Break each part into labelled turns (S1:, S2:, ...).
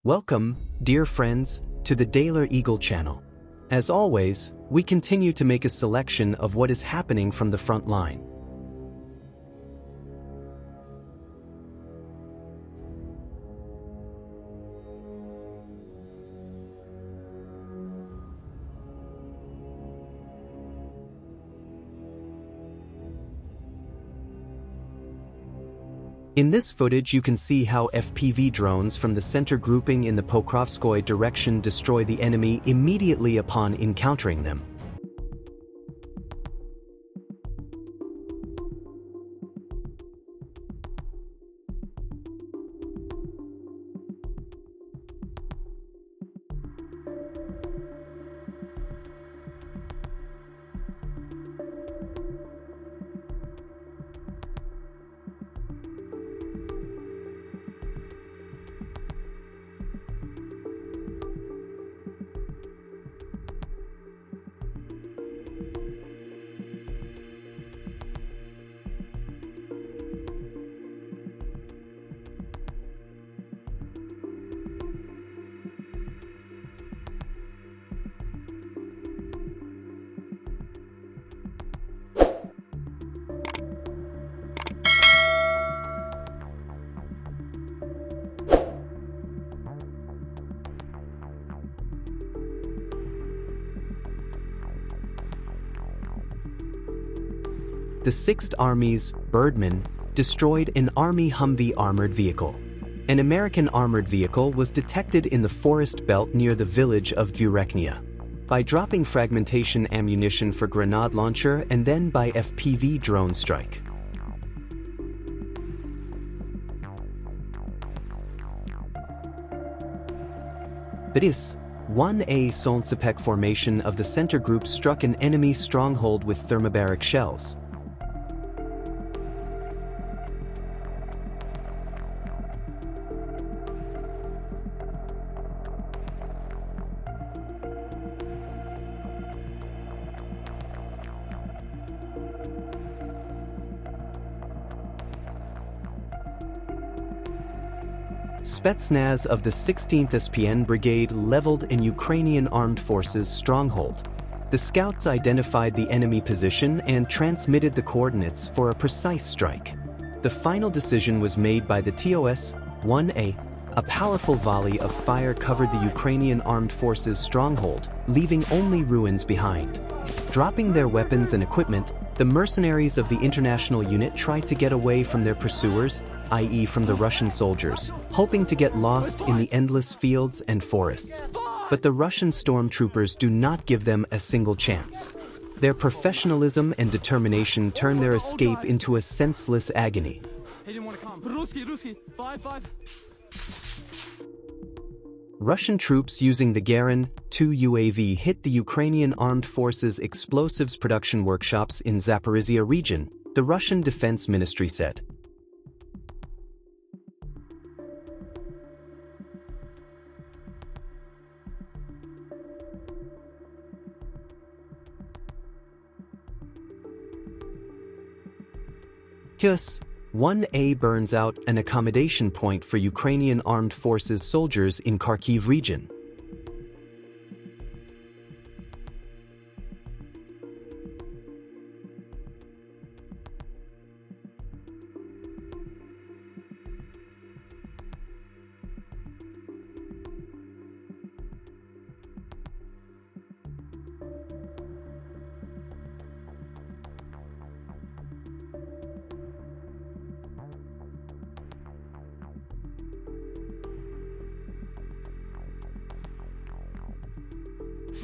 S1: Welcome, dear friends, to the Daily Eagle channel. As always, we continue to make a selection of what is happening from the front line. In this footage you can see how FPV drones from the center grouping in the Pokrovskoye direction destroy the enemy immediately upon encountering them. The 6th Army's Birdman destroyed an Army Humvee armored vehicle. An American armored vehicle was detected in the forest belt near the village of Ukrainian. By dropping fragmentation ammunition for grenade launcher and then by FPV drone strike. The TOS-1 Solnsepek formation of the center group struck an enemy stronghold with thermobaric shells. Spetsnaz of the 16th SPN Brigade leveled an Ukrainian armed forces stronghold. The scouts identified the enemy position and transmitted the coordinates for a precise strike. The final decision was made by the TOS-1. A powerful volley of fire covered the Ukrainian armed forces stronghold, leaving only ruins behind. Dropping their weapons and equipment, the mercenaries of the international unit tried to get away from their pursuers, i.e. from the Russian soldiers, hoping to get lost in the endless fields and forests. But the Russian stormtroopers do not give them a single chance. Their professionalism and determination turn their escape into a senseless agony. Russian troops using the Garin 2 UAV hit the Ukrainian Armed Forces explosives production workshops in Zaporizhia region, the Russian Defense Ministry said. TOS-1 burns out an accommodation point for Ukrainian Armed Forces soldiers in Kharkiv region.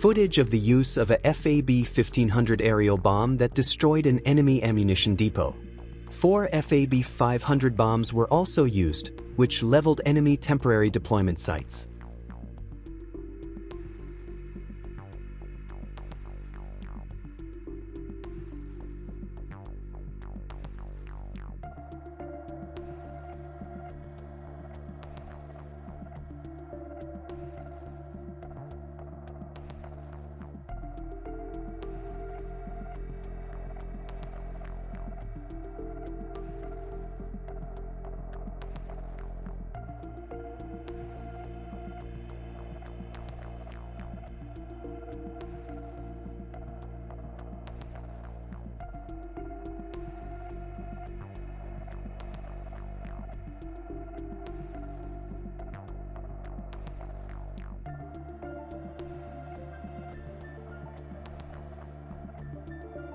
S1: Footage of the use of a FAB-1500 aerial bomb that destroyed an enemy ammunition depot. 4 FAB-500 bombs were also used, which leveled enemy temporary deployment sites.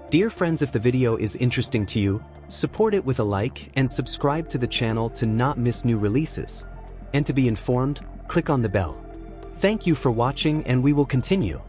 S1: Dear friends, if the video is interesting to you, support it with a like and subscribe to the channel to not miss new releases. And to be informed, click on the bell. Thank you for watching, and we will continue.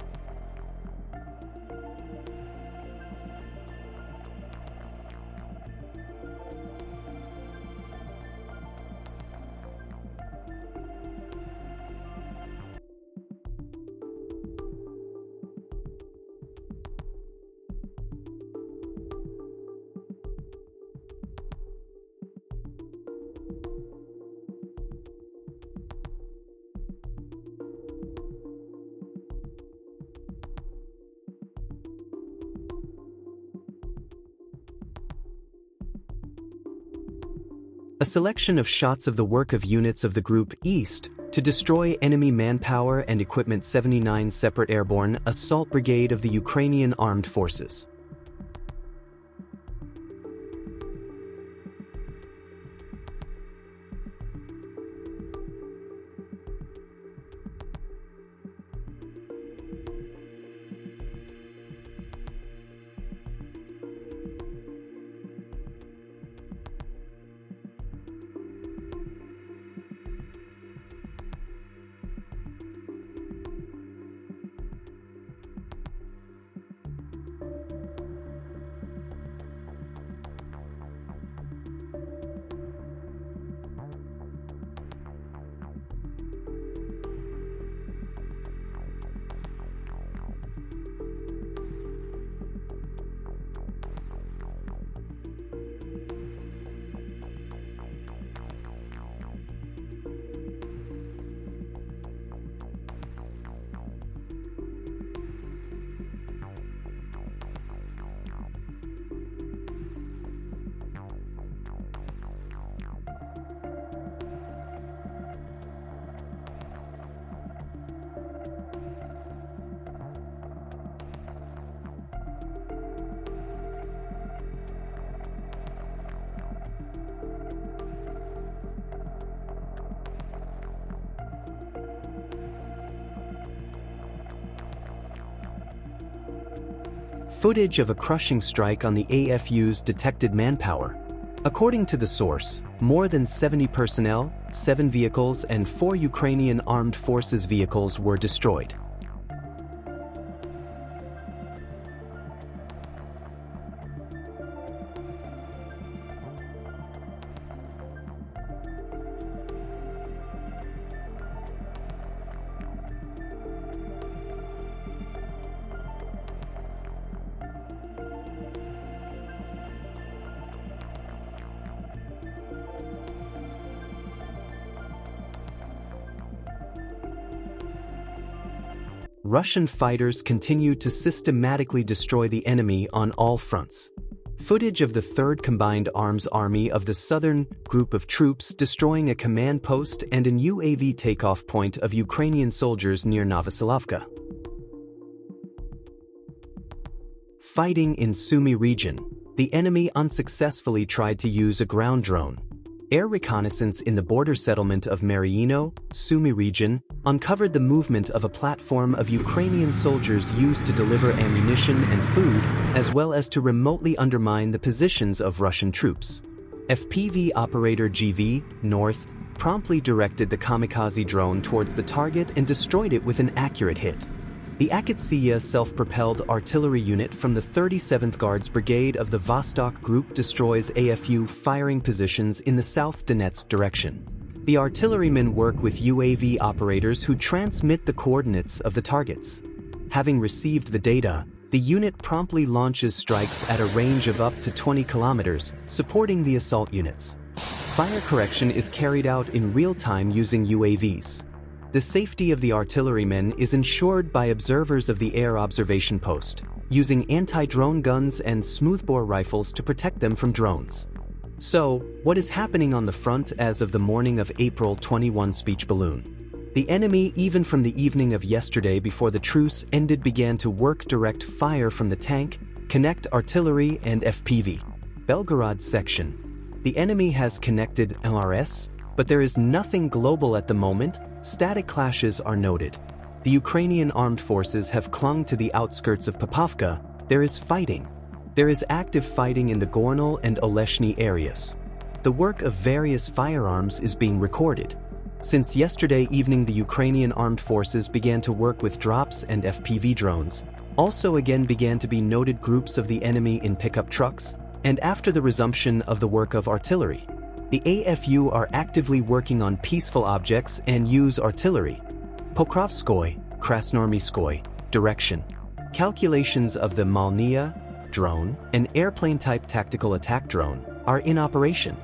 S1: A selection of shots of the work of units of the Group East to destroy enemy manpower and equipment. 79 Separate Airborne Assault Brigade of the Ukrainian Armed Forces. Footage of a crushing strike on the AFU's detected manpower. According to the source, more than 70 personnel, 7 vehicles, and 4 Ukrainian Armed Forces vehicles were destroyed. Russian fighters continue to systematically destroy the enemy on all fronts. Footage of the 3rd Combined Arms Army of the Southern Group of troops destroying a command post and an UAV takeoff point of Ukrainian soldiers near Novosilovka. Fighting in Sumy region. The enemy unsuccessfully tried to use a ground drone. Air reconnaissance in the border settlement of Mariino, Sumy region, uncovered the movement of a platform of Ukrainian soldiers used to deliver ammunition and food, as well as to remotely undermine the positions of Russian troops. FPV operator GV, North, promptly directed the kamikaze drone towards the target and destroyed it with an accurate hit. The Akitsia self-propelled artillery unit from the 37th Guards Brigade of the Vostok Group destroys AFU firing positions in the South Donetsk direction. The artillerymen work with UAV operators who transmit the coordinates of the targets. Having received the data, the unit promptly launches strikes at a range of up to 20 kilometers, supporting the assault units. Fire correction is carried out in real time using UAVs. The safety of the artillerymen is ensured by observers of the air observation post, using anti-drone guns and smoothbore rifles to protect them from drones. So, what is happening on the front as of the morning of April 21? Speech balloon. The enemy, even from the evening of yesterday before the truce ended, began to work direct fire from the tank, connect artillery and FPV. Belgorod section. The enemy has connected LRS, but there is nothing global at the moment. Static clashes are noted. The Ukrainian armed forces have clung to the outskirts of Popovka. There is fighting. There is active fighting in the Gornal and Oleshny areas. The work of various firearms is being recorded. Since yesterday evening, the Ukrainian armed forces began to work with drops and FPV drones. Also again began to be noted groups of the enemy in pickup trucks, and after the resumption of the work of artillery. The AFU are actively working on peaceful objects and use artillery. Pokrovskoy, Krasnoarmyskoy, direction. Calculations of the Malnia drone, an airplane-type tactical attack drone, are in operation.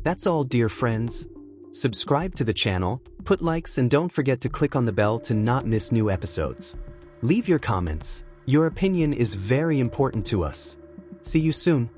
S1: That's all, dear friends. Subscribe to the channel, put likes, and don't forget to click on the bell to not miss new episodes. Leave your comments. Your opinion is very important to us. See you soon.